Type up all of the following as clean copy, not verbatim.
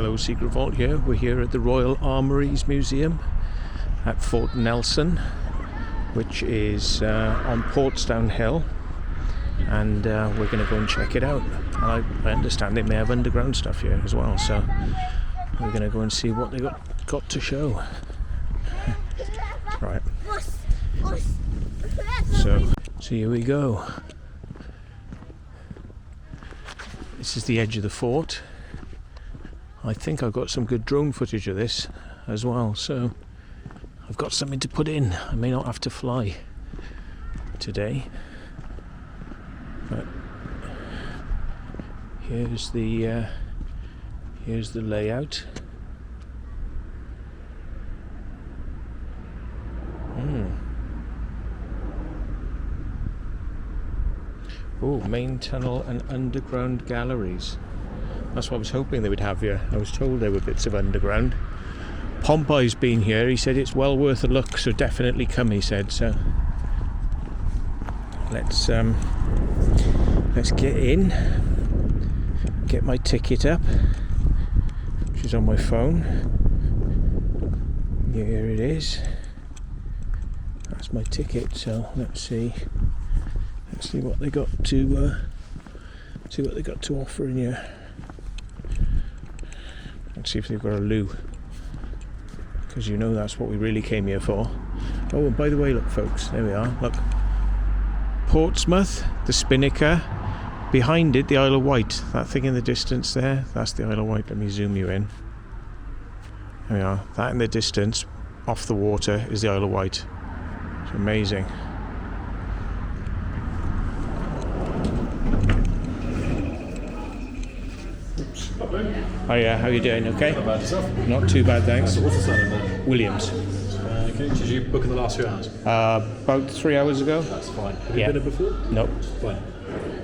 Hello, Secret Vault here. We're here at the Royal Armouries Museum at Fort Nelson, which is on Portsdown Hill, and we're going to go and check it out. And I understand they may have underground stuff here as well, so we're going to go and see what they got to show. Right. So here we go. This is the edge of the fort. I think I've got some good drone footage of this as well, so I've got something to put in. I may not have to fly today, but here's the layout. Oh, main tunnel and underground galleries. That's what I was hoping they would have here. I was told there were bits of underground. Pompey's been here. He said it's well worth a look, so definitely come, he said. So let's get in, get my ticket up, which is on my phone. Here it is. That's my ticket. So let's see what they got to offer in here. Let's see if they've got a loo, because you know that's what we really came here for. Oh, and by the way, look folks, there we are. Look, Portsmouth, the Spinnaker, behind it the Isle of Wight. That thing in the distance there, that's the Isle of Wight. Let me zoom you in. There we are. That in the distance off the water is the Isle of Wight. It's amazing. Oh yeah, how are you doing? Okay? Not bad yourself? Not too bad, thanks. What's the surname then? Williams. Okay, did you book in the last few hours? About 3 hours ago. That's fine. Have you Yeah. been here before? Nope. Fine.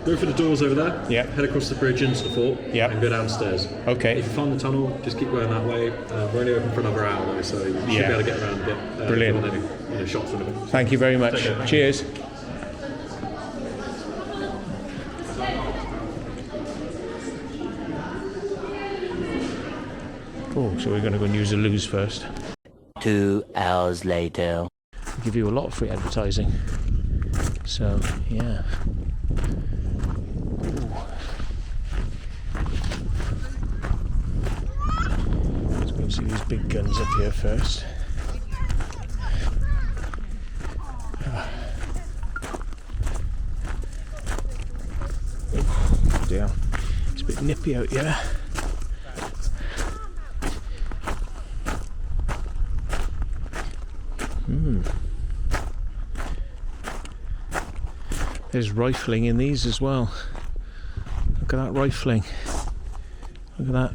Go for the doors over there. Yeah. Head across the bridge into the fort. Yeah. And go downstairs. Okay. If you find the tunnel, just keep going that way. We're only open for another hour though, so you should be able to get around a bit. Brilliant. If you want any shots or anything. Thank you very much. Take care. Cheers. Oh, so we're going to go and use the loos first. 2 hours later. They give you a lot of free advertising. So, yeah. Ooh. Let's go and see these big guns up here first. Oh, dear. It's a bit nippy out here. There's rifling in these as well. Look at that rifling. Look at that.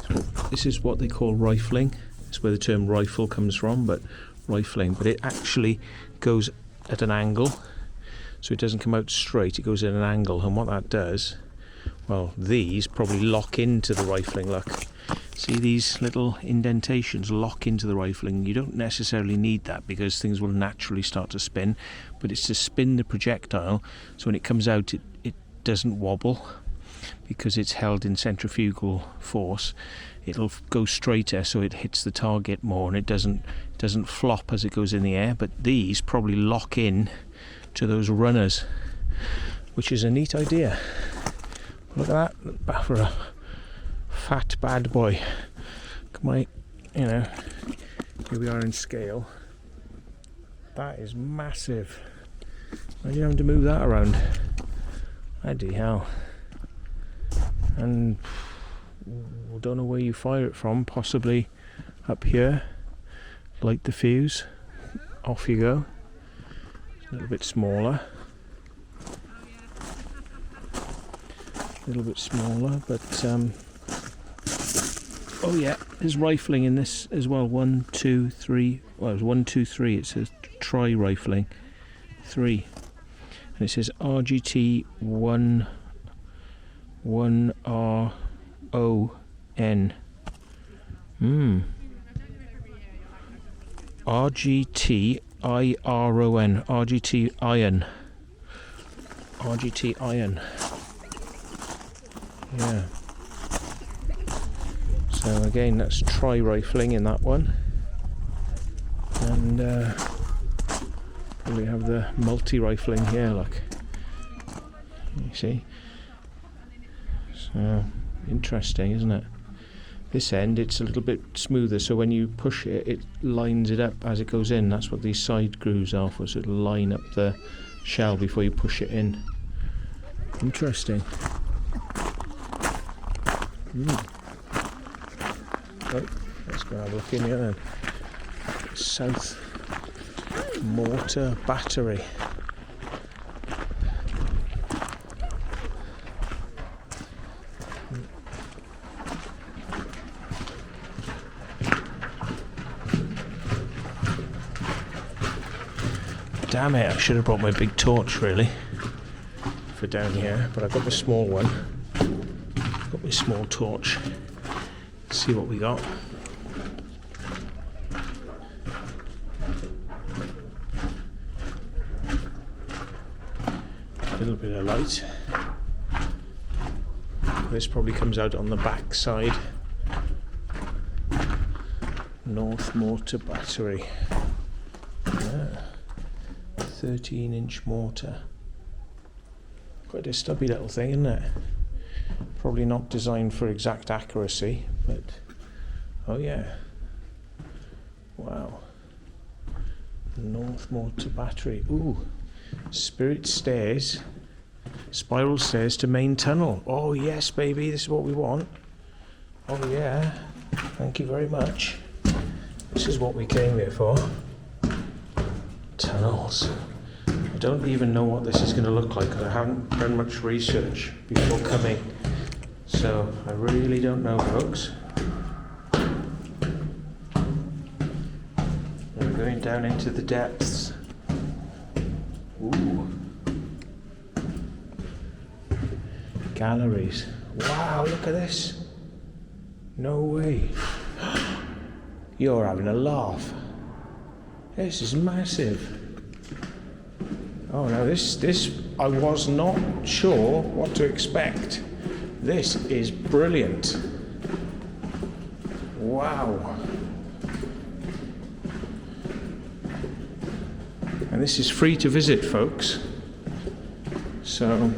So this is what they call rifling. It's where the term rifle comes from, but rifling. But it actually goes at an angle. So it doesn't come out straight, it goes at an angle. And what that does, well, these probably lock into the rifling. Look. See, these little indentations lock into the rifling. You don't necessarily need that because things will naturally start to spin, but it's to spin the projectile so when it comes out it doesn't wobble because it's held in centrifugal force. It'll go straighter so it hits the target more and it doesn't flop as it goes in the air. But these probably lock in to those runners, which is a neat idea. Look at that for a fat bad boy. Come on, you know, here we are in scale. That is massive. Imagine having to move that around. Bloody hell. And we don't know where you fire it from. Possibly up here. Light the fuse. Off you go. It's a little bit smaller. A little bit smaller, but oh yeah, there's rifling in this as well. 1, 2, 3. Well, it was 1, 2, 3. It says try rifling 3, and it says RGT 1 RON. RGT IRON. RGT Iron. RGT Iron. Yeah. again, that's tri-rifling in that one. And we have the multi-rifling here, look. You see? So, interesting, isn't it? This end, it's a little bit smoother, so when you push it, it lines it up as it goes in. That's what these side grooves are for, so it'll line up the shell before you push it in. Interesting. Oh, let's go have a look in here then. South Mortar Battery. Damn it, I should have brought my big torch really for down here, but I've got the small one. Got my small torch. Let's see what we got. A little bit of light. This probably comes out on the back side. North Mortar Battery. Yeah. 13-inch mortar. Quite a stubby little thing, isn't it? Probably not designed for exact accuracy, but oh yeah. Wow. North Mortar Battery. Ooh. Spirit stairs. Spiral stairs to main tunnel. Oh yes, baby, this is what we want. Oh yeah. Thank you very much. This is what we came here for. Tunnels. I don't even know what this is going to look like because I haven't done much research before coming, so I really don't know, folks. We're going down into the depths. Ooh. Galleries. Wow, look at this. No way. You're having a laugh. This is massive. Oh no, this I was not sure what to expect. This is brilliant. Wow. And this is free to visit, folks. So,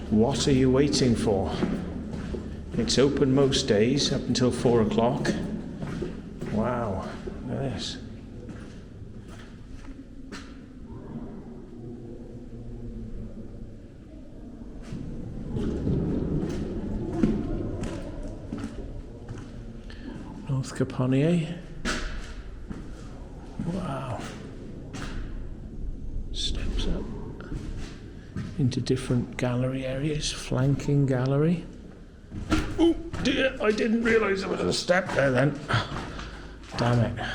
what are you waiting for? It's open most days up until 4 o'clock. Wow, look at this. North Caponier. Wow. Steps up into different gallery areas. Flanking gallery. Oh dear, I didn't realise there was a step there then. Damn it.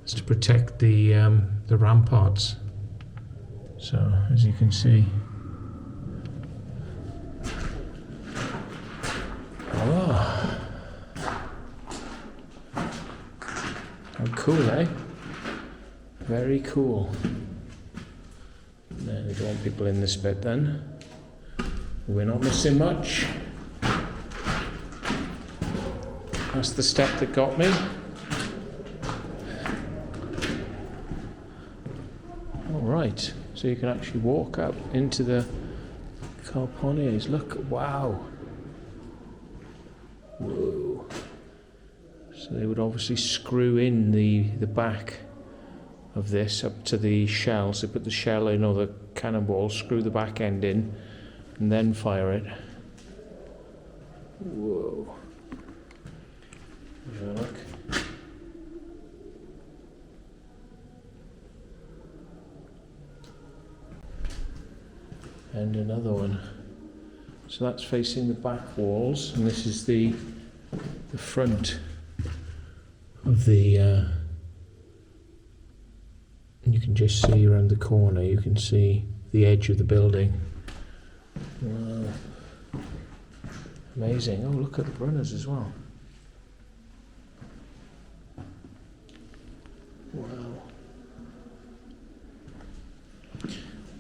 It's to protect the ramparts. So, as you can see. Oh. How cool, eh? Very cool. No, we don't want people in this bit then. We're not missing much. That's the step that got me. Alright, so you can actually walk up into the Carponiers. Look, wow. Whoa. So they would obviously screw in the back of this up to the shell. So put the shell in, or the cannonball, screw the back end in, and then fire it. Whoa. Have a look. And another one. So that's facing the back walls, and this is the front of the you can just see around the corner, you can see the edge of the building. Wow. Amazing. Oh, look at the runners as well. Wow.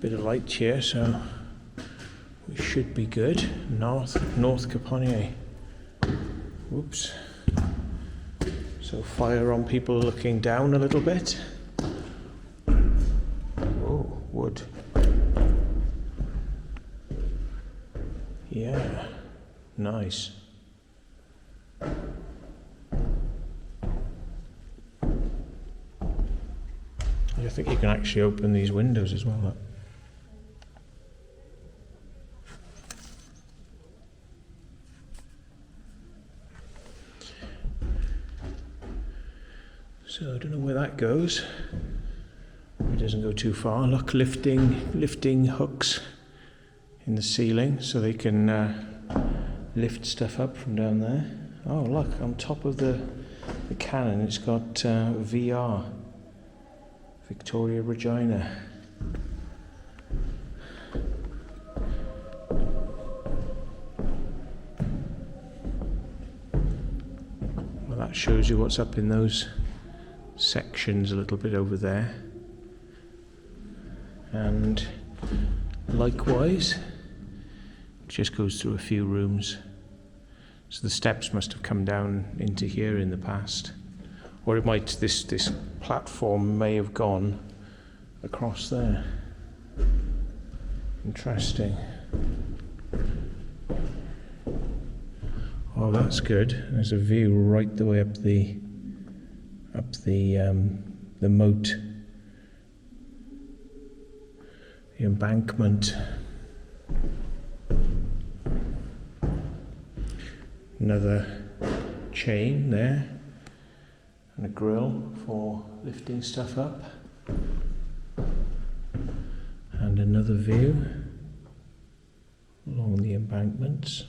Bit of light here, so we should be good. North Caponier. Whoops. So fire on people looking down a little bit. Oh, wood. Yeah, nice. I think you can actually open these windows as well. Look. So I don't know where that goes. It doesn't go too far. Look, lifting hooks in the ceiling so they can lift stuff up from down there. Oh, look, on top of the cannon, it's got VR. Victoria Regina. Well, that shows you what's up in those sections a little bit over there. And likewise, it just goes through a few rooms. So the steps must have come down into here in the past. Or it might, this platform may have gone across there. Interesting. Oh, that's good. There's a view right the way up the moat, the embankment. Another chain there. And a grill for lifting stuff up. And another view along the embankments.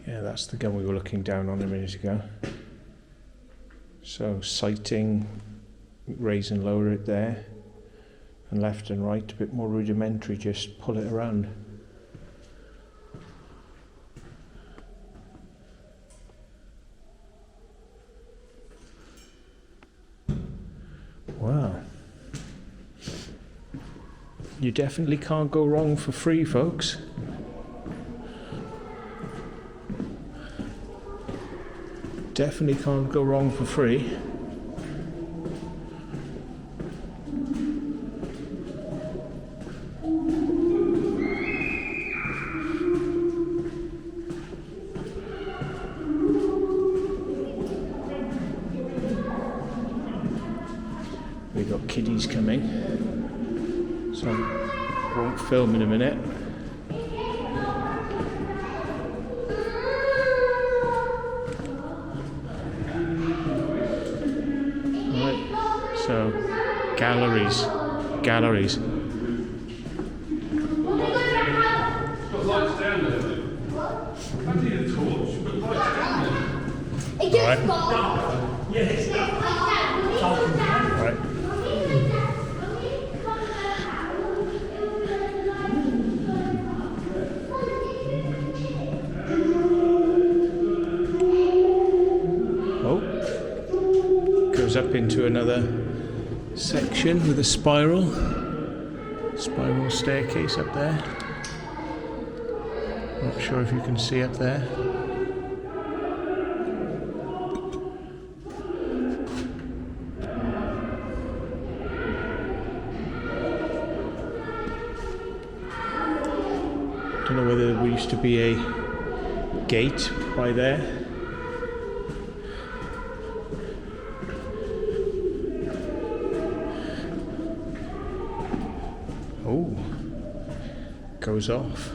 That's the gun we were looking down on a minute ago. So sighting, raise and lower it there, and left and right, a bit more rudimentary, just pull it around. Wow. You definitely can't go wrong for free, folks. Definitely can't go wrong for free. We've got kiddies coming, so I won't film in a minute. So, galleries. Right. Oh, goes up into another section with a spiral staircase up there. Not sure if you can see up there. Don't know whether there used to be a gate by there. Oh, goes off.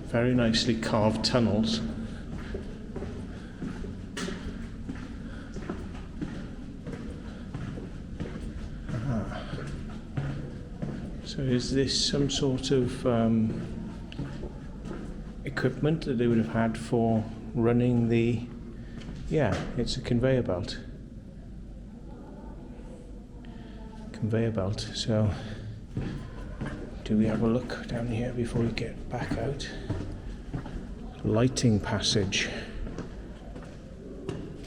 Very nicely carved tunnels. So is this some sort of equipment that they would have had for running the... Yeah, it's a conveyor belt. Conveyor belt. So do we have a look down here before we get back out? Lighting passage.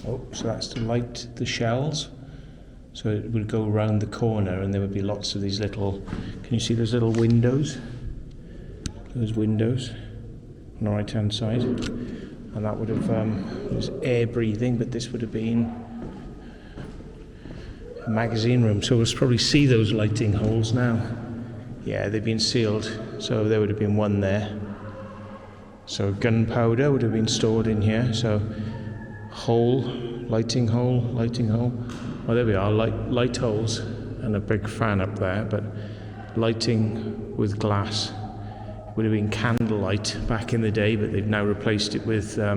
Oh, so that's to light the shells. So it would go around the corner and there would be lots of these little... Can you see those little windows? Those windows on the right hand side. And that would have... it was air breathing, but this would have been a magazine room. So we'll probably see those lighting holes now. Yeah, they've been sealed. So there would have been one there. So gunpowder would have been stored in here. So hole, lighting hole, lighting hole. Oh, there we are, light holes and a big fan up there, but lighting with glass. Would have been candlelight back in the day, but they've now replaced it with a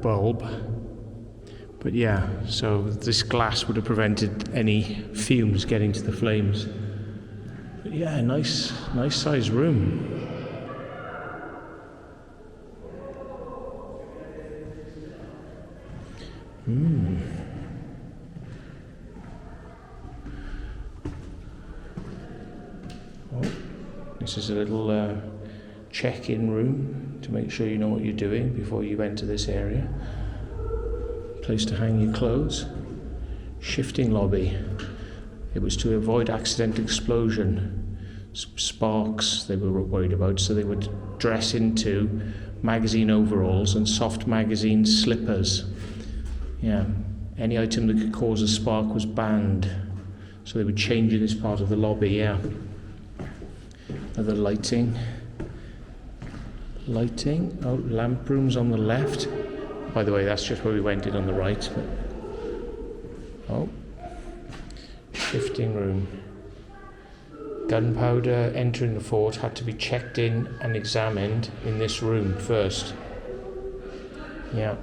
bulb. But yeah, so this glass would have prevented any fumes getting to the flames. But yeah, nice size room. Oh, this is a little check-in room to make sure you know what you're doing before you enter this area. Place to hang your clothes. Shifting lobby. It was to avoid accidental explosion. Sparks they were worried about, so they would dress into magazine overalls and soft magazine slippers. Yeah, any item that could cause a spark was banned. So they would change in this part of the lobby, yeah. Other lighting. Lighting, oh, lamp rooms on the left. By the way, that's just where we went in on the right. Oh, shifting room. Gunpowder entering the fort had to be checked in and examined in this room first. Yeah.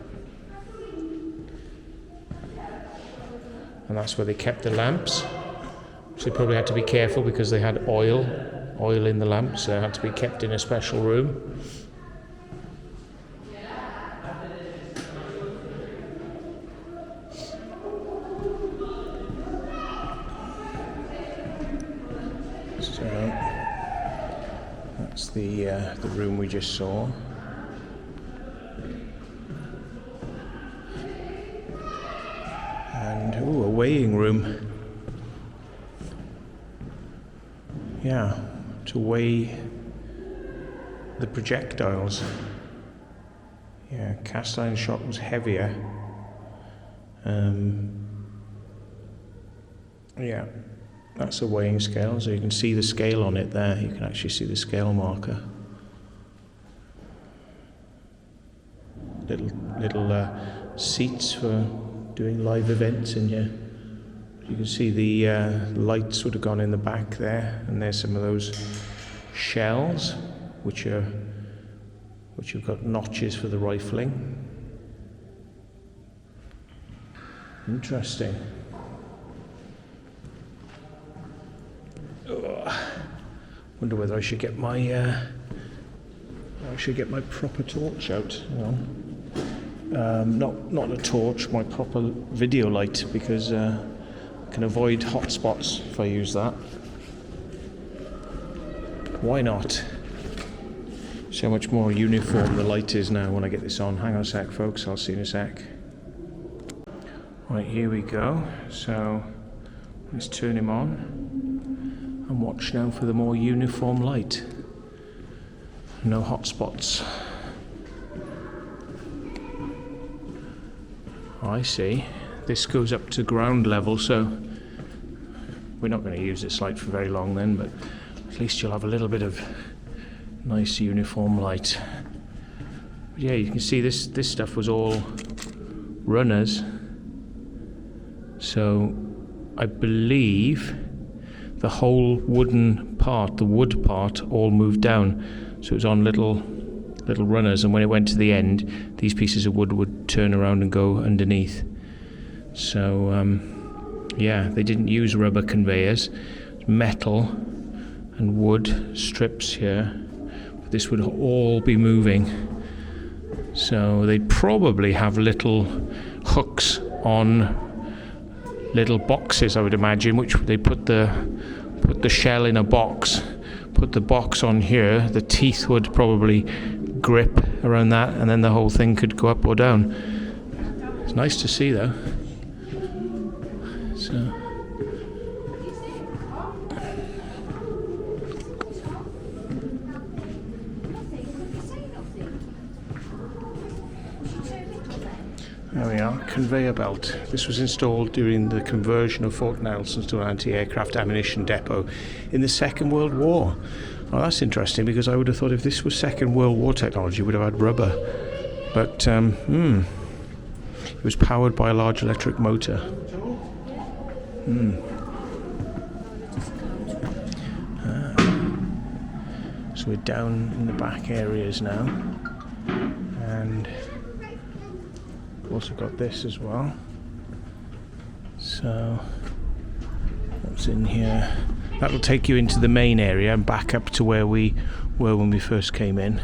And that's where they kept the lamps. So they probably had to be careful because they had oil in the lamps, so they had to be kept in a special room. So that's the room we just saw. And ooh, a weighing room. Yeah, to weigh the projectiles. Yeah, cast iron shot was heavier. Yeah, that's a weighing scale, so you can see the scale on it there. You can actually see the scale marker. Little seats for doing live events in here. You can see the lights would have gone in the back there, and there's some of those shells which have got notches for the rifling. Interesting. Wonder whether I should get my proper torch out. Hang on. Not a torch, my proper video light, because I can avoid hot spots if I use that. Why not? See how much more uniform the light is now when I get this on. Hang on a sec, folks, I'll see you in a sec. Right, here we go. So let's turn him on and watch now for the more uniform light. No hot spots. I see. This goes up to ground level, so we're not going to use this light for very long then, but at least you'll have a little bit of nice uniform light. But yeah, you can see this stuff was all runners. So I believe the whole wooden part, the wood part, all moved down. So it was on little runners, and when it went to the end, these pieces of wood would turn around and go underneath. So Yeah, they didn't use rubber conveyors. Metal and wood strips here. But this would all be moving. So they'd probably have little hooks on little boxes, I would imagine, which they put the shell in a box, put the box on here, the teeth would probably grip around that, and then the whole thing could go up or down. It's nice to see though. So there we are, conveyor belt. This was installed during the conversion of Fort Nelson to an anti-aircraft ammunition depot in the Second World War. Well, that's interesting, because I would have thought if this was Second World War technology, it would have had rubber. But it was powered by a large electric motor. So we're down in the back areas now, and we've also got this as well. So what's in here? That'll take you into the main area and back up to where we were when we first came in.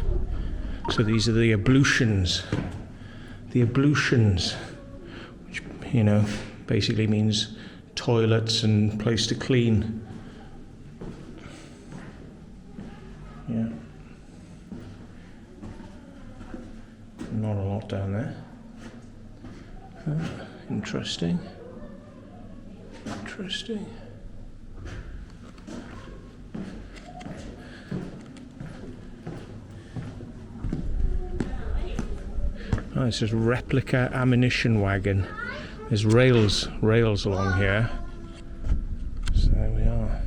So these are the ablutions. The ablutions, which, you know, basically means toilets and place to clean. Yeah. Not a lot down there. Interesting. Interesting. Oh, this is replica ammunition wagon. There's rails along here. So there we are.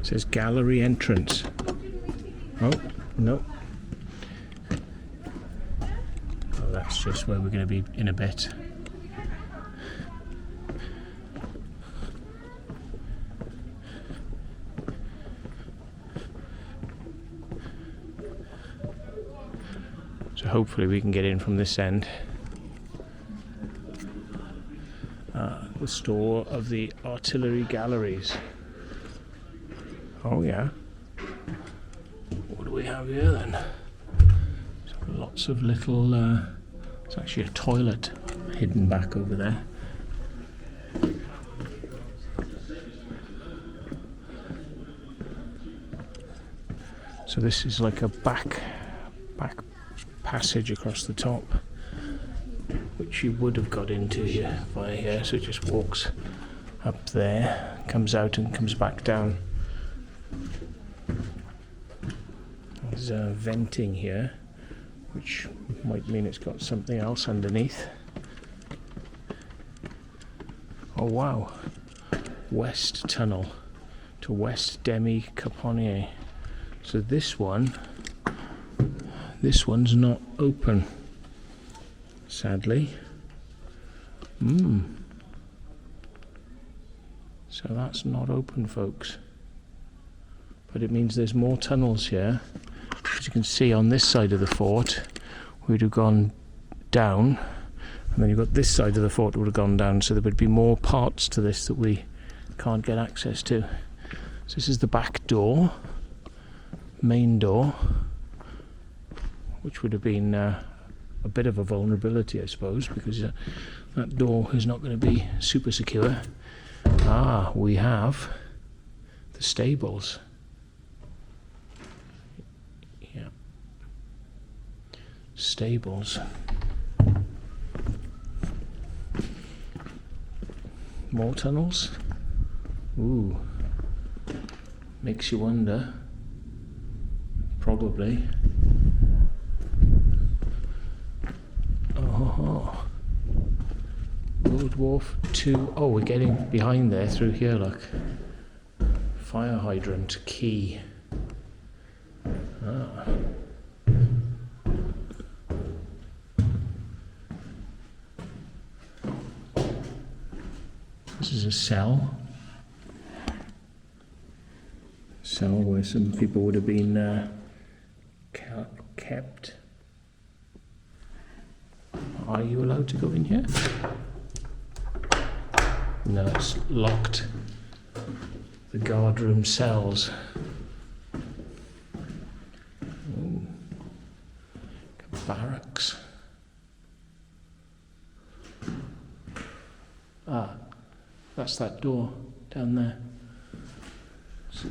It says gallery entrance. Oh, no. Oh, that's just where we're going to be in a bit. So hopefully we can get in from this end. The store of the artillery galleries. Oh yeah. What do we have here then? So lots of little, it's actually a toilet hidden back over there. So this is like a back passage across the top, which you would have got into here via here. So it just walks up there, comes out and comes back down. There's venting here, which might mean it's got something else underneath. Oh wow, West Tunnel to West Demi Caponier. So this one's not open, sadly. So that's not open, folks. But it means there's more tunnels here. As you can see on this side of the fort, we'd have gone down, and then you've got this side of the fort would have gone down, so there would be more parts to this that we can't get access to. So this is the back door, main door, which would have been a bit of a vulnerability, I suppose, because that door is not going to be super secure. Ah, we have the stables. Yeah. Stables. More tunnels? Ooh. Makes you wonder. Probably. Oh. World War II. Oh, we're getting behind there through here, look. Fire hydrant key. Ah. This is a cell. Cell where some people would have been kept. Are you allowed to go in here? No, it's locked. The guardroom cells. Ooh. Barracks. Ah, that's that door down there. So,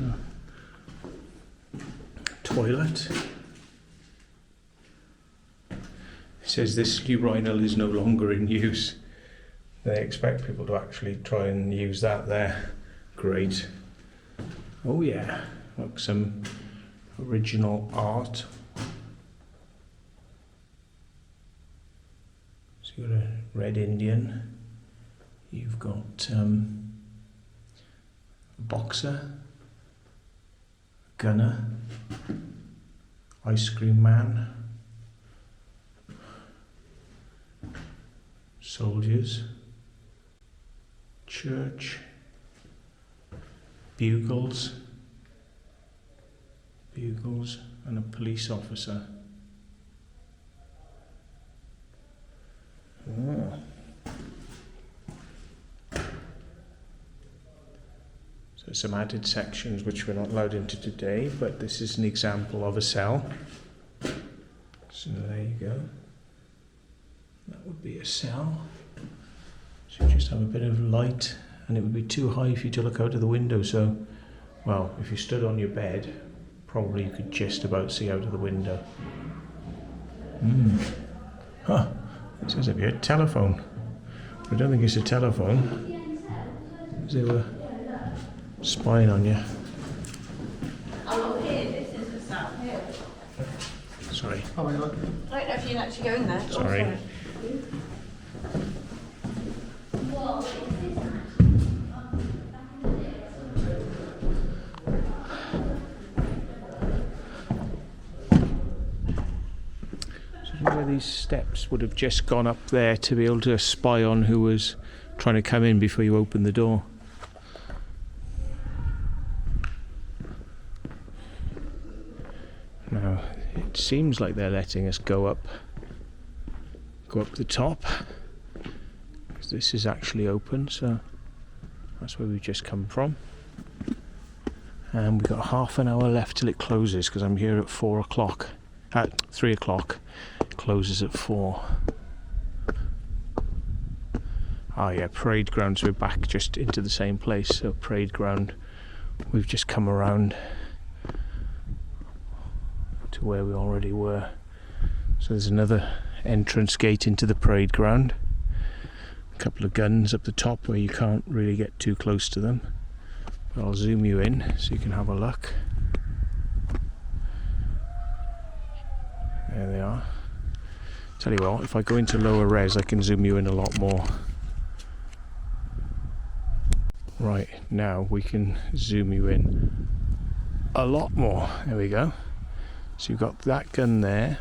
toilet. It says this urinal is no longer in use. They expect people to actually try and use that there. Great. Oh yeah, look, some original art. So you've got a red Indian. You've got a boxer, gunner, ice cream man, soldiers, church, bugles, and a police officer. Oh. So some added sections which we're not allowed into today, but this is an example of a cell. So there you go. That would be a cell. So you just have a bit of light, and it would be too high for you to look out of the window. So, well, if you stood on your bed, probably you could just about see out of the window. Huh. It says up here, telephone. I don't think it's a telephone. They were spying on you. Oh, look here, this is the south here. Sorry. I don't know if you can actually go in there. Sorry. Where these steps would have just gone up there to be able to spy on who was trying to come in before you open the door. Now it seems like they're letting us go up the top, because this is actually open, so that's where we've just come from. And we've got half an hour left till it closes, because I'm here at 4 o'clock. At 3 o'clock. It closes at 4. Oh yeah, parade grounds, we're back just into the same place. So parade ground, we've just come around to where we already were. So there's another entrance gate into the parade ground. A couple of guns up the top where you can't really get too close to them. But I'll zoom you in so you can have a look. There they are. Tell you what, if I go into lower res, I can zoom you in a lot more. Right, now we can zoom you in a lot more. There we go. So you've got that gun there.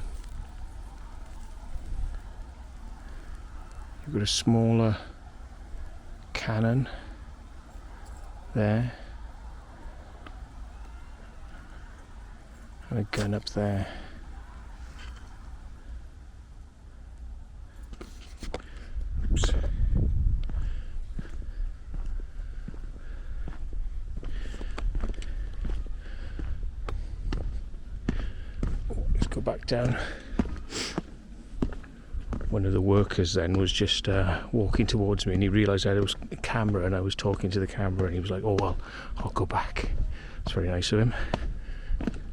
You've got a smaller cannon there. And a gun up there. Oops. Let's go back down. One of the workers then was just walking towards me, and he realised that it was a camera and I was talking to the camera, and he was like, oh well, I'll go back. It's very nice of him.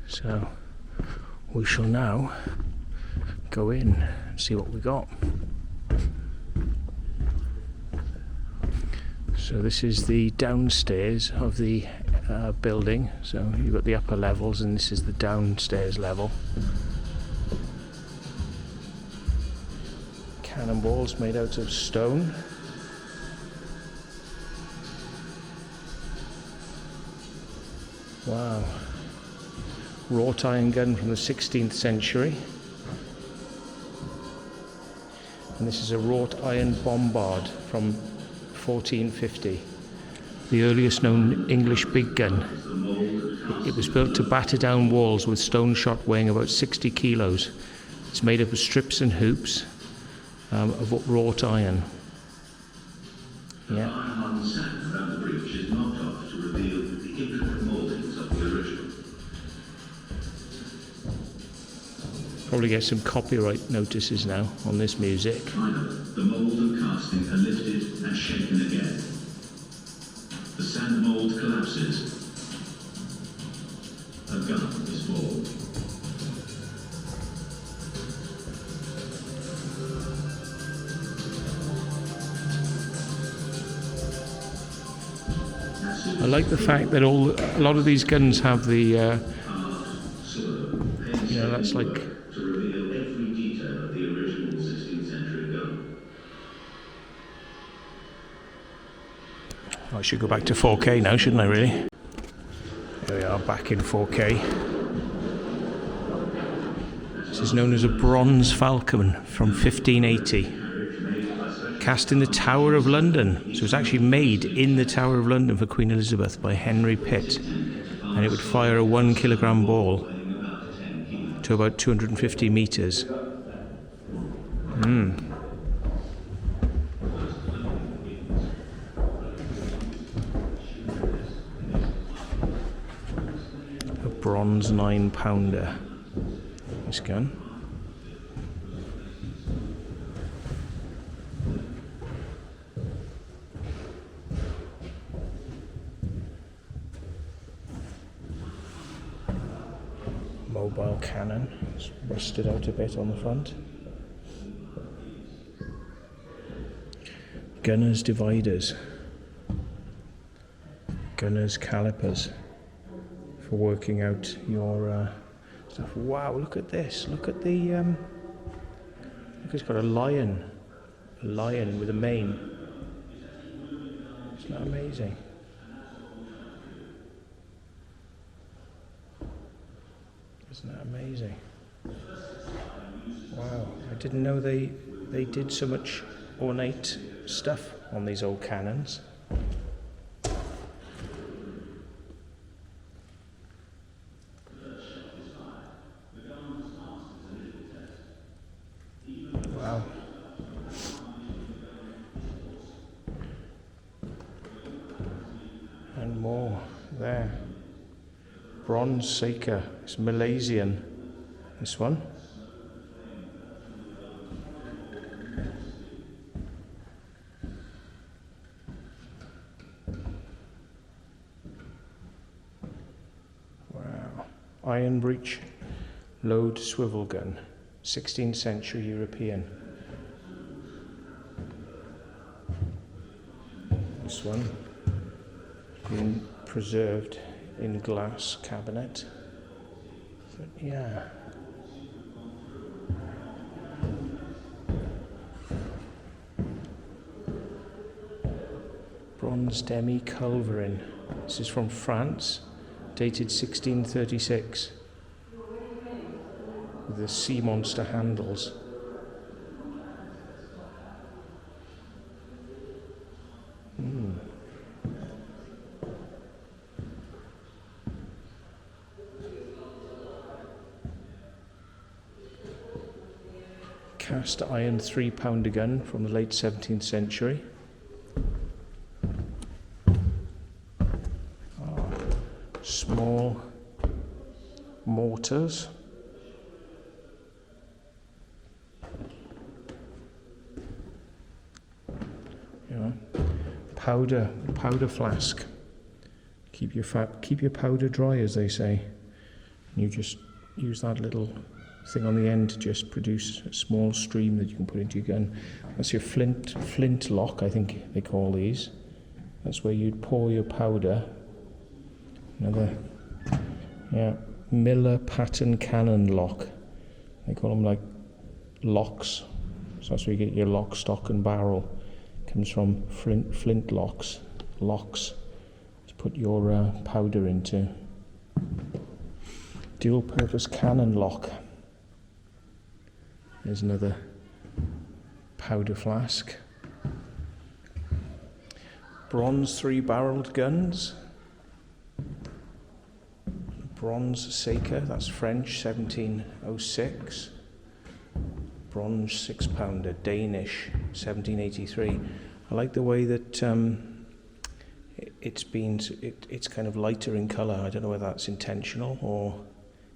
So we shall now go in and see what we got. So this is the downstairs of the building. So you've got the upper levels, and this is the downstairs level. Cannonballs made out of stone. Wow. Wrought iron gun from the 16th century. And this is a wrought iron bombard from 1450. The earliest known English big gun. It was built to batter down walls with stone shot weighing about 60 kilos. It's made up of strips and hoops, of wrought iron. Yeah. On the sand around the bridge is knocked off to reveal the intricate mouldings of the original. Probably get some copyright notices now on this music. Finally, the mould and casting are lifted and shaken again. The sand mould collapses. A gun is formed. I like the fact that a lot of these guns have the, you know, that's like, To reveal every detail of the original 16th century gun. I should go back to 4K now, shouldn't I really? There we are, back in 4K. This is known as a bronze falcon from 1580. Cast in the Tower of London. So it was actually made in the Tower of London for Queen Elizabeth by Henry Pitt. And it would fire a 1 kilogram ball to about 250 meters. A bronze 9-pounder. This gun. Mobile cannon. It's rusted out a bit on the front. Gunner's dividers. Gunner's calipers for working out your stuff. Wow, look at this. Look at the look, it's got a lion with a mane. Isn't that amazing? Isn't that amazing? Wow, I didn't know they did so much ornate stuff on these old cannons. Wow. And more there. Bronze Seeker. It's Malaysian. This one. Wow. Iron breech load swivel gun. 16th century European. This one. Been preserved in glass cabinet. But yeah. Bronze demi culverin. This is from France, dated 1636. With the sea monster handles. Cast iron 3-pounder gun from the late 17th century. Small mortars. Powder flask. Keep your powder dry, as they say. And you just use that little thing on the end to just produce a small stream that you can put into your gun. That's your flint lock, I think they call these. That's where you'd pour your powder. Another, Miller pattern cannon lock. They call them like locks. So that's where you get your lock, stock and barrel. Comes from flint locks to put your powder into. Dual purpose cannon lock. There's another powder flask. Bronze 3-barreled guns. Bronze Seeker, that's French, 1706. bronze 6-pounder, Danish, 1783. I like the way that it's kind of lighter in colour. I don't know whether that's intentional or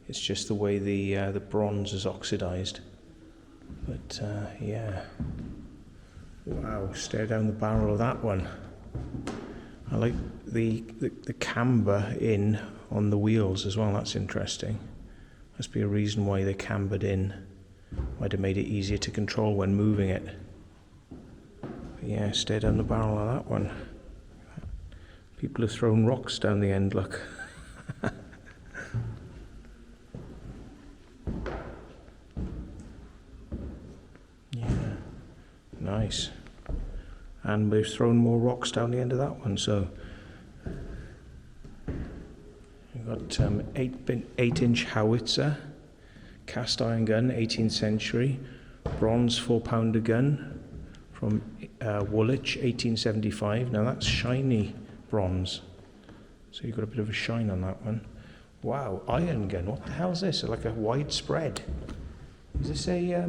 it's just the way the bronze is oxidized. But yeah, wow! Stare down the barrel of that one. I like the camber in on the wheels as well. That's interesting. Must be a reason why they cambered in. Might have made it easier to control when moving it. But yeah, stare down the barrel of that one. People have thrown rocks down the end, look. Yeah, nice. And we've thrown more rocks down the end of that one, so we've got 8-inch howitzer, cast iron gun, 18th century, bronze 4-pounder gun from Woolwich, 1875. Now that's shiny bronze, so you've got a bit of a shine on that one. Wow, iron gun, what the hell is this? Like a widespread? Is this a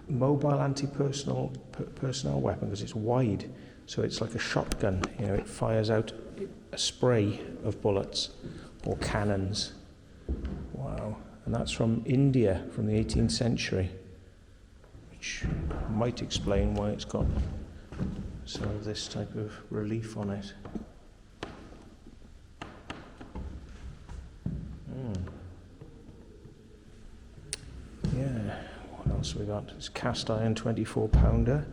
mobile anti-personnel personnel weapon? Because it's wide, so it's like a shotgun. You know, it fires out a spray of bullets or cannons. Wow, and that's from India, from the 18th century, which might explain why it's got some of this type of relief on it. Yeah, what else we got? It's cast iron 24-pounder,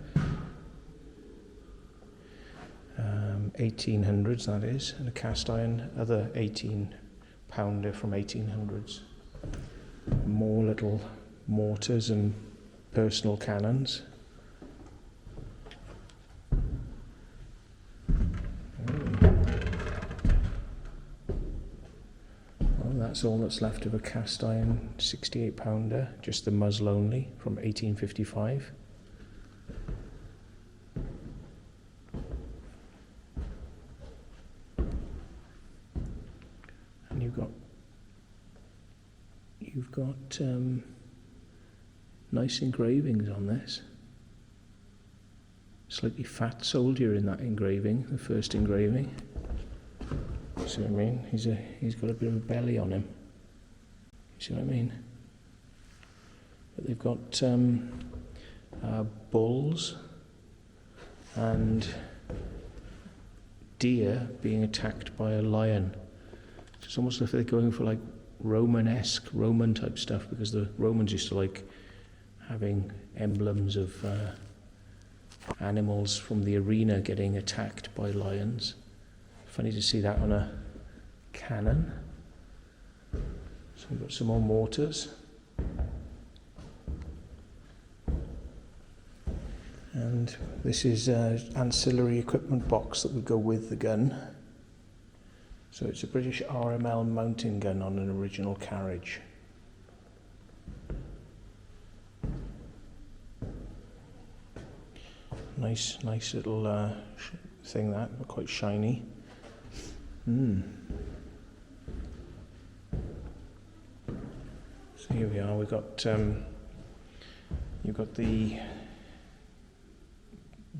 1800s that is, and a cast iron other 18-pounder from 1800s. More little mortars and personal cannons. That's all that's left of a cast iron 68-pounder, just the muzzle only, from 1855. And you've got nice engravings on this. Slightly fat soldier in that engraving, the first engraving. See what I mean? He's got a bit of a belly on him. You see what I mean? But they've got bulls and deer being attacked by a lion. It's almost as if they're going for like Romanesque, Roman type stuff, because the Romans used to like having emblems of animals from the arena getting attacked by lions. Funny to see that on a cannon. So we've got some more mortars. And this is an ancillary equipment box that would go with the gun. So it's a British RML mountain gun on an original carriage. Nice little thing that, quite shiny. So here we are. We've got you've got the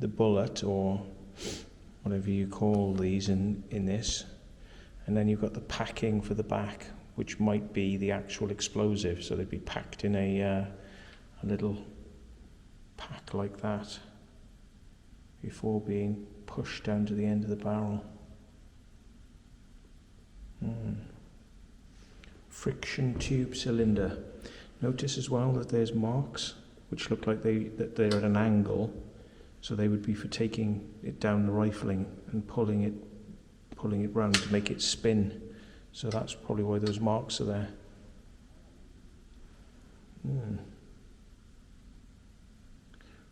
bullet, or whatever you call these in this, and then you've got the packing for the back, which might be the actual explosive. So they'd be packed in a little pack like that before being pushed down to the end of the barrel. Friction tube cylinder. Notice as well that there's marks which look like they're at an angle, so they would be for taking it down the rifling and pulling it round to make it spin. So that's probably why those marks are there.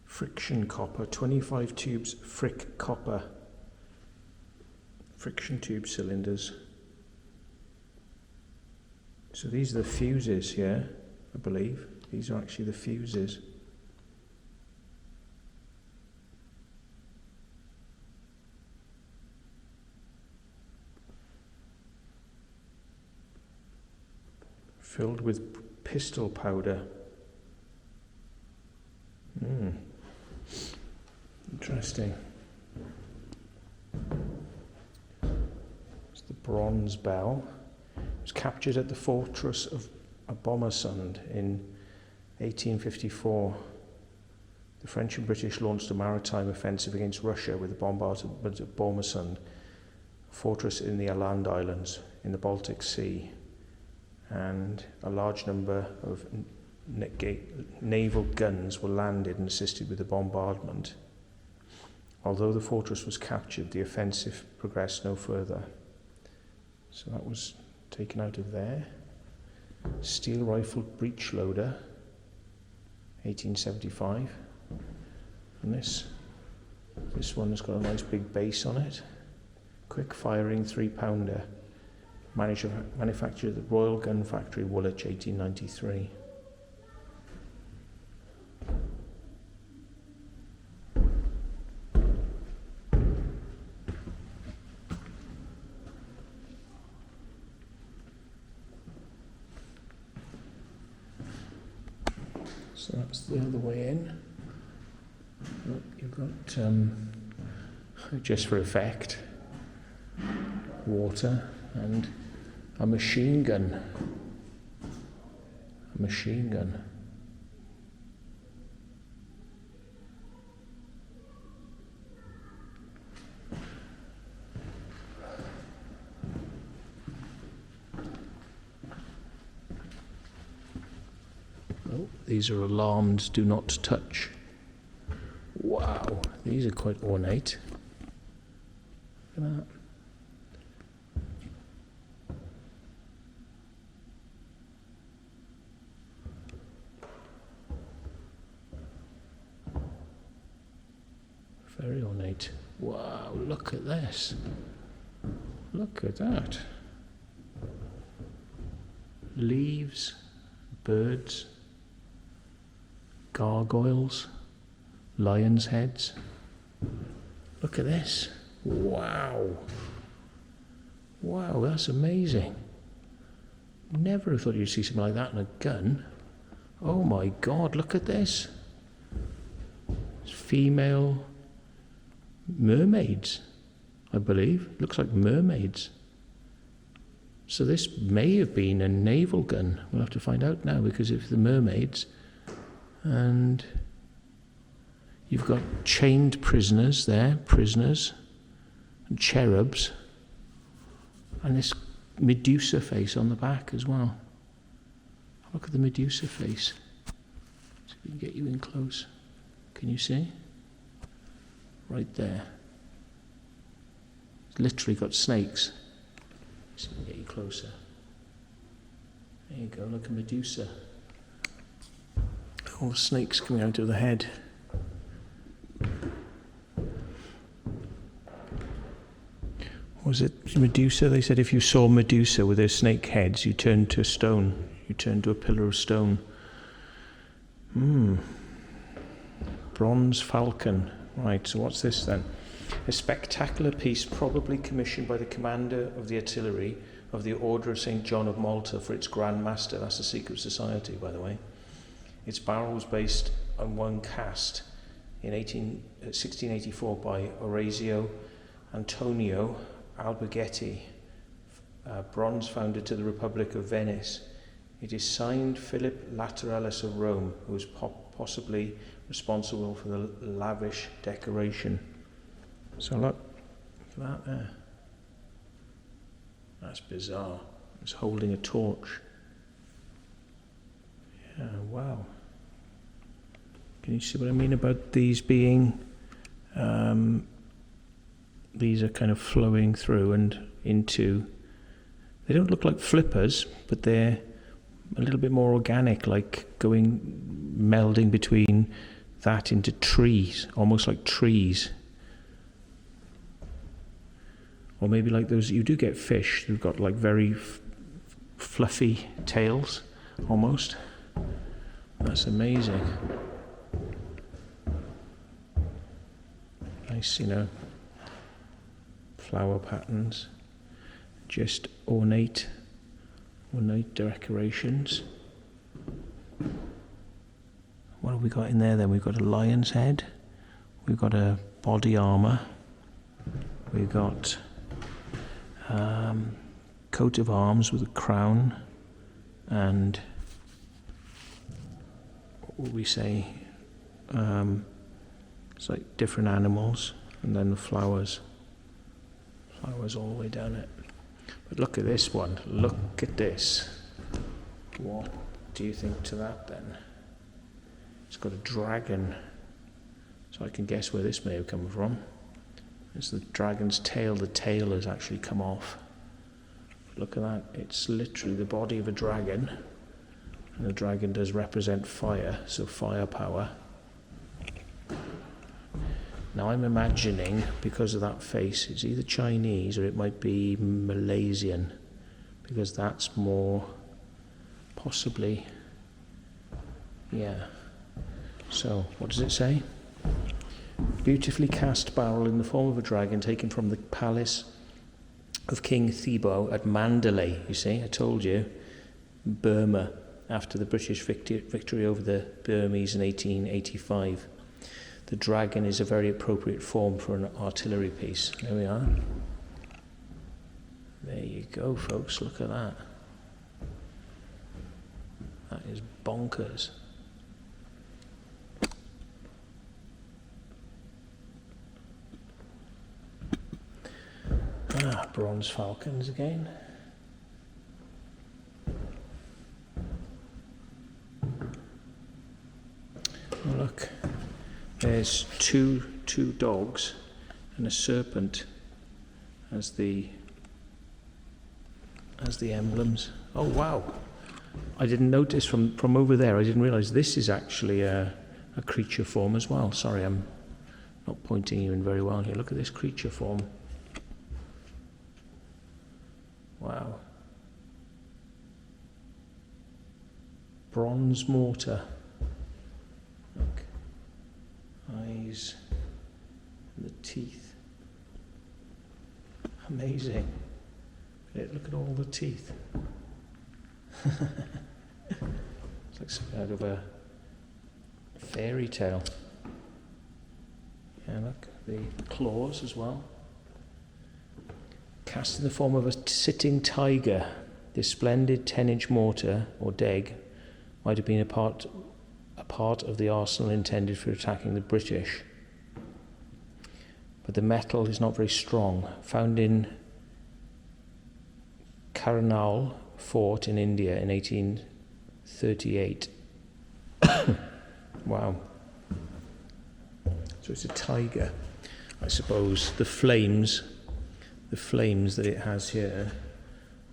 Friction copper, 25 tubes frick copper. Friction tube cylinders. So these are the fuses here, I believe. These are actually the fuses. Filled with pistol powder. Interesting. It's the bronze bell. It was captured at the fortress of Abomersund in 1854. The French and British launched a maritime offensive against Russia with the bombardment of Abomersund, a fortress in the Åland Islands in the Baltic Sea, and a large number of naval guns were landed and assisted with the bombardment. Although the fortress was captured, the offensive progressed no further. So that was taken out of there. Steel rifle breech loader, 1875. And this one has got a nice big base on it. Quick firing 3-pounder. Manufactured at the Royal Gun Factory, Woolwich, 1893. So that's the other way in. Look, you've got, just for effect, water and a machine gun. A machine gun. Oh, these are alarmed, do not touch. Wow, these are quite ornate. Look at that. Very ornate. Wow, look at this. Look at that. Leaves, birds, gargoyles, lions' heads. Look at this. Wow. Wow, that's amazing. Never have thought you'd see something like that in a gun. Oh my God, look at this. It's female mermaids, I believe. Looks like mermaids. So this may have been a naval gun. We'll have to find out now, because if the mermaids, and you've got chained prisoners there, prisoners, and cherubs, and this Medusa face on the back as well. Look at the Medusa face. See if we can get you in close. Can you see? Right there. It's literally got snakes. See if we can get you closer. There you go, look at Medusa. All the snakes coming out of the head. Was it Medusa? They said if you saw Medusa with her snake heads, you turned to stone. You turned to a pillar of stone. Bronze falcon. Right, so what's this then? A spectacular piece probably commissioned by the commander of the artillery of the Order of St. John of Malta for its Grand Master. That's a secret society, by the way. Its barrel was based on one cast in 1684 by Orazio Antonio Alberghetti, bronze founded to the Republic of Venice. It is signed Philip Lateralis of Rome, who was possibly responsible for the lavish decoration. So look at that there. That's bizarre. It's holding a torch. Yeah, wow. Can you see what I mean about these being, these are kind of flowing through and into, they don't look like flippers, but they're a little bit more organic, like melding between that into trees, almost like trees. Or maybe like those, you do get fish who've got like very fluffy tails, almost. That's amazing. Nice, flower patterns, just ornate decorations. What have we got in there then? We've got a lion's head, we've got a body armor. We've got coat of arms with a crown, and what would we say? It's like different animals, and then the flowers all the way down it. But look at this one. Look at this. What do you think to that then? It's got a dragon, so I can guess where this may have come from. It's the dragon's tail. The tail has actually come off. Look at that. It's literally the body of a dragon, and the dragon does represent fire, so firepower. Now I'm imagining, because of that face, it's either Chinese or it might be Malaysian, because that's more possibly, yeah. So what does it say? Beautifully cast barrel in the form of a dragon taken from the palace of King Thibaw at Mandalay. You see, I told you, Burma, after the British victory over the Burmese in 1885. The dragon is a very appropriate form for an artillery piece. There we are. There you go, folks. Look at that. That is bonkers. Bronze falcons again. Oh, look. There's two dogs and a serpent as the emblems. Oh wow! I didn't notice from over there. I didn't realise this is actually a creature form as well. Sorry, I'm not pointing you in very well here. Look at this creature form. Wow. Bronze mortar. Look. Eyes and the teeth. Amazing. Look at all the teeth. It's like something out of a fairy tale. Yeah, look, the claws as well. Cast in the form of a sitting tiger, this splendid 10-inch mortar, or deg, might have been a part of the arsenal intended for attacking the British. But the metal is not very strong. Found in Karnal Fort in India in 1838. Wow. So it's a tiger. I suppose the flames that it has here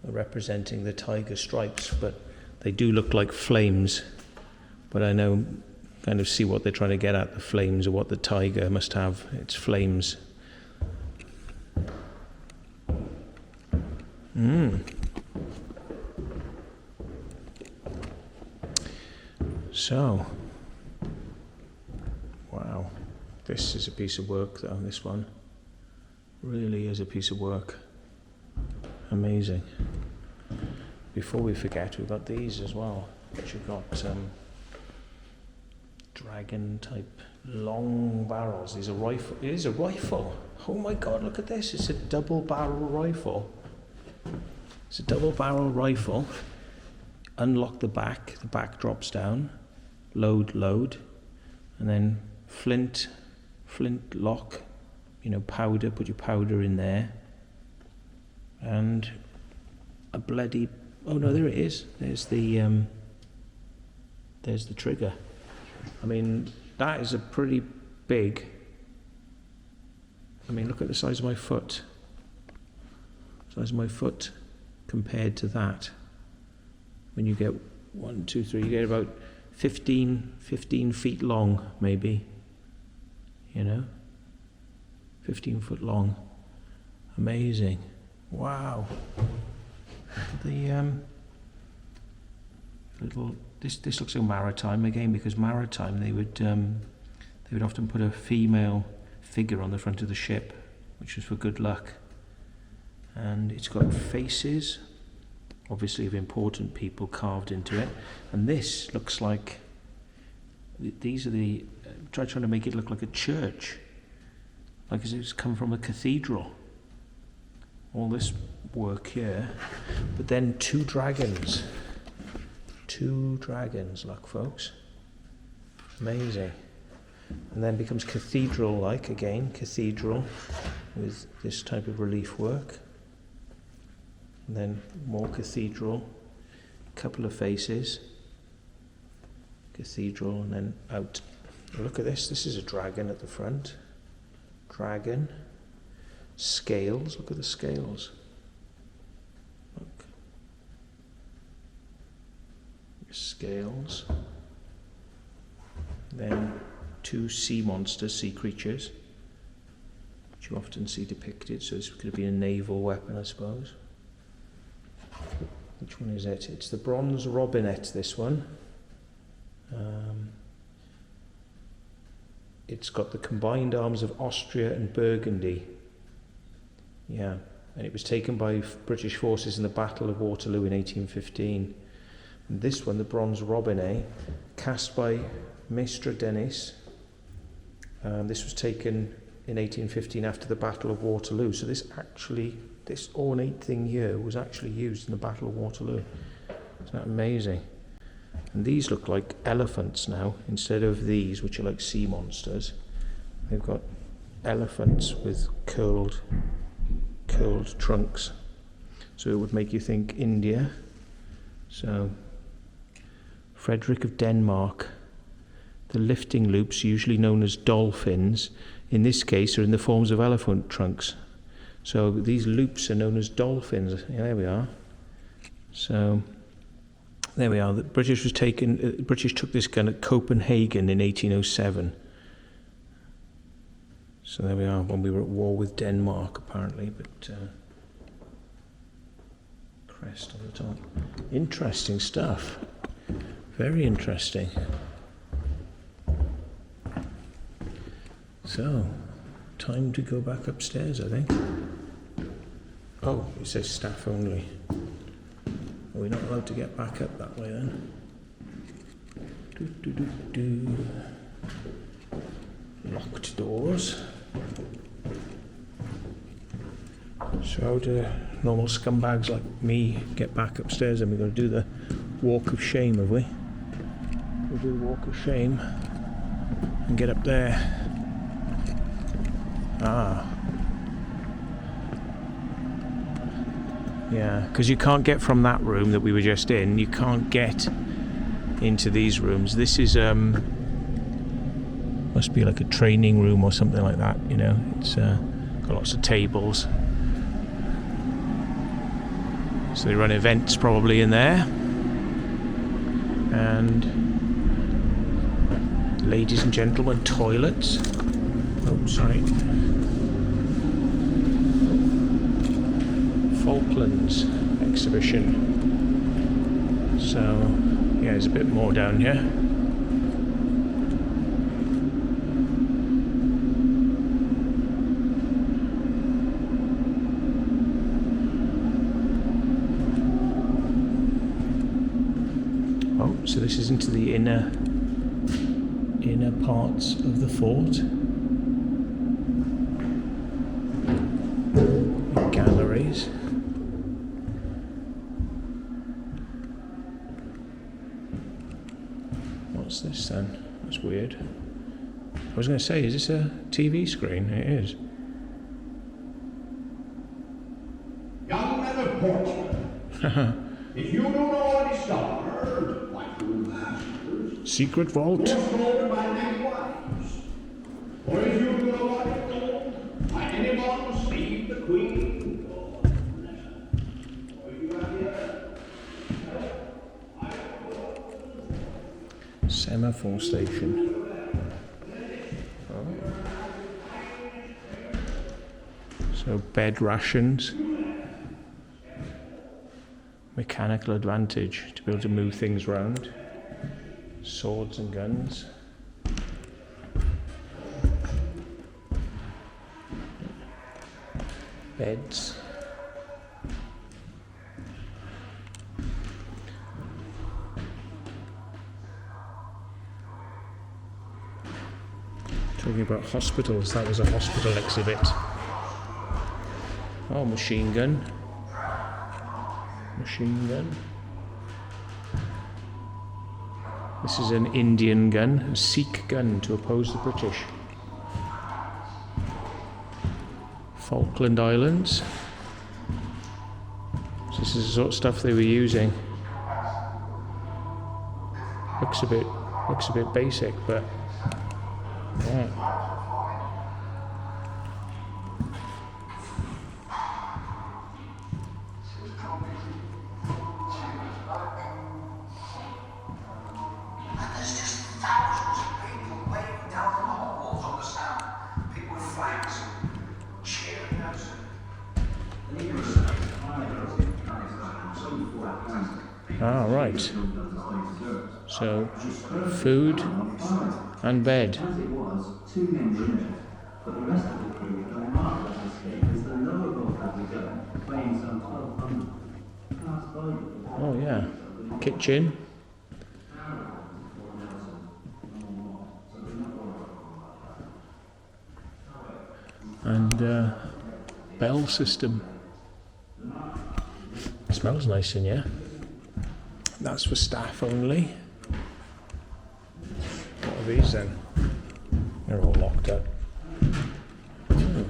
are representing the tiger stripes, but they do look like flames. But I know, kind of see what they're trying to get at, the flames, or what the tiger must have. It's flames. So, wow. This is a piece of work though, this one. Really is a piece of work. Amazing. Before we forget, we've got these as well, which have got dragon type long barrels. These are rifle. It is a rifle. Oh my god, look at this. It's a double barrel rifle. It's a double barrel rifle. Unlock the back drops down. Load, and then flint lock, powder, put your powder in there, and a bloody, oh no, there it is, there's the trigger. I mean, that is a pretty big, look at the size of my foot, compared to that. When you get 1, 2, 3, you get about 15 feet long, maybe, 15 foot long. Amazing. Wow. The little, this looks like maritime again, because maritime they would often put a female figure on the front of the ship, which was for good luck. And it's got faces, obviously of important people, carved into it. And this looks like, these are the, trying to make it look like a church. like as if it's come from a cathedral. All this work here, but then two dragons, look folks, amazing. And then becomes cathedral-like again, cathedral with this type of relief work. And then more cathedral, couple of faces, cathedral, and then out. Look at this, this is a dragon at the front. Dragon. Scales, look at the scales. Look. Scales. Then two sea monsters, sea creatures, which you often see depicted, so this could be a naval weapon, I suppose. Which one is it? It's the bronze robinet, this one. It's got the combined arms of Austria and Burgundy. Yeah, and it was taken by British forces in the Battle of Waterloo in 1815. And this one, the bronze robinet, cast by Maestre Denis. This was taken in 1815 after the Battle of Waterloo. So this ornate thing here was actually used in the Battle of Waterloo. Isn't that amazing? And these look like elephants now, instead of these, which are like sea monsters. They've got elephants with curled trunks. So it would make you think India. So, Frederick of Denmark. The lifting loops, usually known as dolphins, in this case are in the forms of elephant trunks. So these loops are known as dolphins. Yeah, there we are. So there we are. The British took this gun at Copenhagen in 1807. So there we are, when we were at war with Denmark, apparently. But crest on the top. Interesting stuff. Very interesting. So, time to go back upstairs, I think. Oh, it says staff only. Are we not allowed to get back up that way then? Locked doors. So how do normal scumbags like me get back upstairs? And we're going to do the walk of shame, have we? We'll do the walk of shame and get up there. Ah. Yeah, because you can't get from that room that we were just in, you can't get into these rooms. This is, must be like a training room or something like that, you know. It's got lots of tables. So they run events probably in there. And ladies and gentlemen, toilets. Oh, sorry. Falklands exhibition. So, yeah, there's a bit more down here. Oh, so this is into the inner parts of the fort. Galleries. What's this then? That's weird. I was going to say, is this a TV screen? It is. Young men of Portsmouth, if you don't know any stars, like your masters, Secret Vault. or by many wives, or if you don't know what it gold, like anyone save the Queen, or if you have the Semaphore station. Oh. So bed rations. Mechanical advantage to be able to move things around. Swords and guns. Beds. Talking about hospitals, that was a hospital exhibit. Oh, machine gun. Machine gun. This is an Indian gun, a Sikh gun to oppose the British. Falkland Islands. So this is the sort of stuff they were using. Looks a bit basic, but yeah. Ah, right. So, food and bed. Oh yeah, kitchen. And bell system. Smells nice in here. That's for staff only. What are these then? They're all locked up. Oh,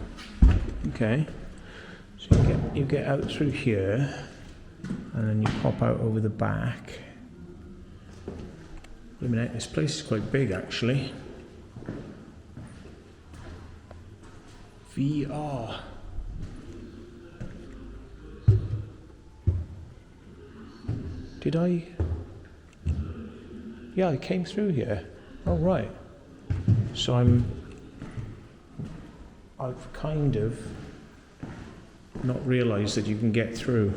okay. So you get out through here, and then you pop out over the back. Wait a minute, this place is quite big actually. VR. Did I? Yeah, I came through here. Oh, right. So I've kind of not realised that you can get through.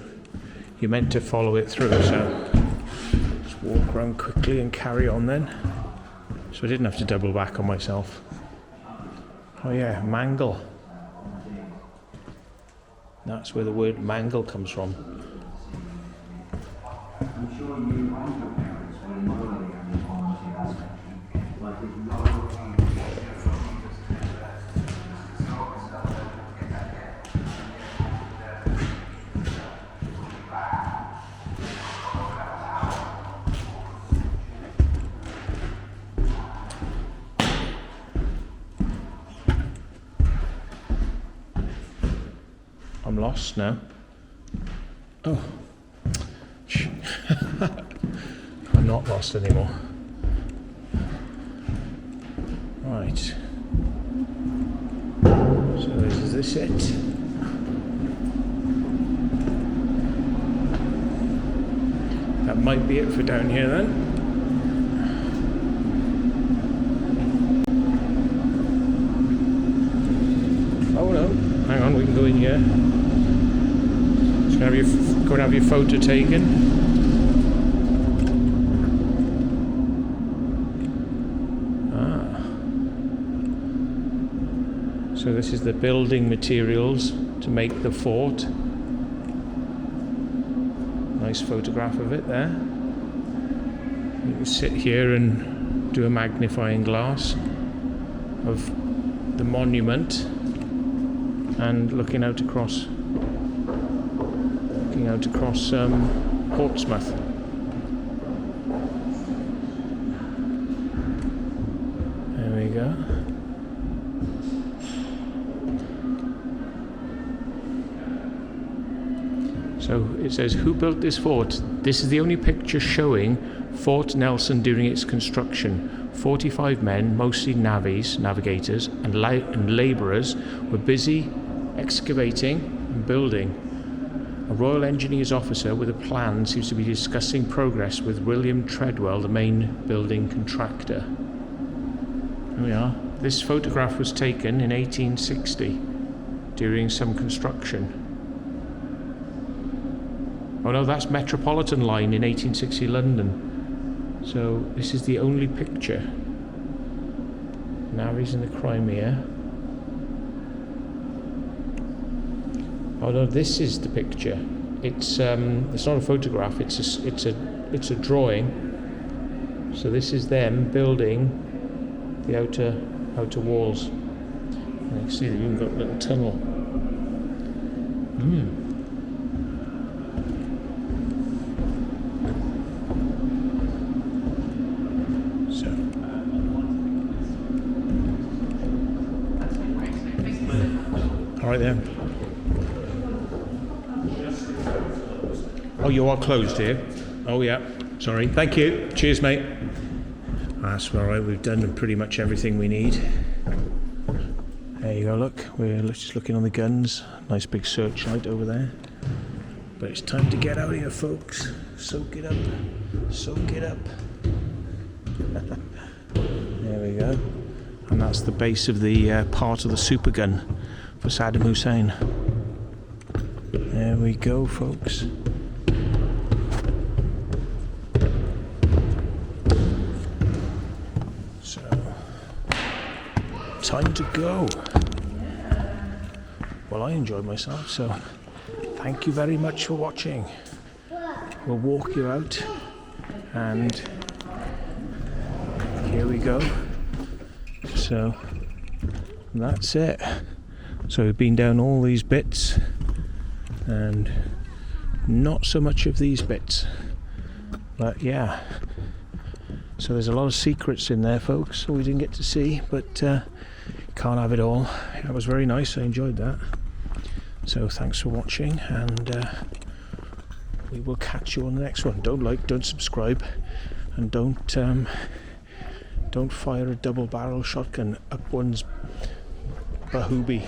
You're meant to follow it through, so just walk around quickly and carry on then. So I didn't have to double back on myself. Oh yeah, mangle. That's where the word mangle comes from. I'm sure you and your parents will enjoy the animal aspect, like if you I'm lost now. Oh. I'm not lost anymore. Right. So is this it? That might be it for down here then. Oh no, hang on, we can go in here. Just go and have your photo taken. So this is the building materials to make the fort. Nice photograph of it there. You can sit here and do a magnifying glass of the monument and looking out across Portsmouth. There we go. So it says, who built this fort? This is the only picture showing Fort Nelson during its construction. 45 men, mostly navigators, and labourers were busy excavating and building. A Royal Engineers officer with a plan seems to be discussing progress with William Treadwell, the main building contractor. Here we are. This photograph was taken in 1860 during some construction. Oh no, that's Metropolitan Line in 1860 London. So this is the only picture. Navvies in the Crimea. Oh no, this is the picture. It's not a photograph. It's a drawing. So this is them building the outer out to walls. And you can see they've even got a little tunnel. So, all right then. Oh, you are closed here. Oh yeah. Sorry. Thank you. Cheers, mate. That's all right. We've done pretty much everything we need. There you go. Look, we're just looking on the guns. Nice big searchlight over there. But it's time to get out of here, folks. Soak it up. Soak it up. There we go. And that's the base of the part of the super gun for Saddam Hussein. There we go, folks. So, time to go. Well, I enjoyed myself, so thank you very much for watching. We'll walk you out, and here we go. So that's it. So we've been down all these bits and not so much of these bits, but yeah. So there's a lot of secrets in there, folks, we didn't get to see, but can't have it all. That was very nice, I enjoyed that. So thanks for watching, and we will catch you on the next one. Don't like, don't subscribe, and don't fire a double barrel shotgun up one's bahooby.